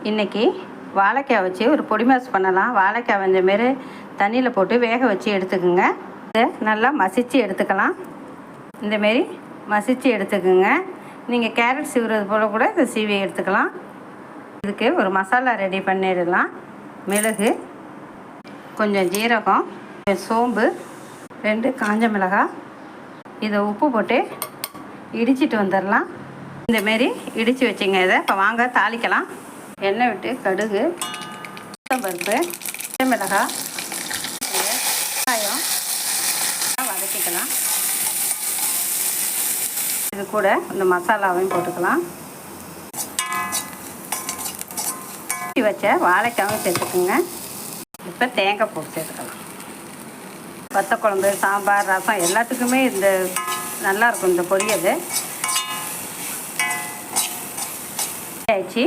இன்றைக்கி வாழைக்காய் வச்சு ஒரு பொடி மாஸ் பண்ணலாம். வாழைக்காய் இந்தமாரி தண்ணியில் போட்டு வேக வச்சு எடுத்துக்குங்க. இதை நல்லா மசித்து எடுத்துக்கலாம். இந்தமாரி மசித்து எடுத்துக்குங்க. நீங்கள் கேரட் சீவுறது போல் கூட இதை சீவி எடுத்துக்கலாம். இதுக்கு ஒரு மசாலா ரெடி பண்ணிடலாம். மிளகு, கொஞ்சம் ஜீரகம், சோம்பு, 2 காஞ்ச மிளகாய், இதை உப்பு போட்டு இடிச்சிட்டு வந்துடலாம். இந்தமாரி இடித்து வச்சுங்க. இதை இப்போ வாங்க தாளிக்கலாம். எண்ணெய் விட்டு கடுகு, பருப்பு, மிளகாய், வெங்காயம் வதக்கிக்கலாம். இது கூட இந்த மசாலாவையும் போட்டுக்கலாம். வச்ச வாழைக்காயும் சேர்த்துக்குங்க. இப்போ தேங்காய் போட்டு சேர்த்துக்கலாம். வத்த குழம்பு, சாம்பார், ரசம் எல்லாத்துக்குமே இந்த நல்லாயிருக்கும் இந்த பொரியல். ஆயிடுச்சு.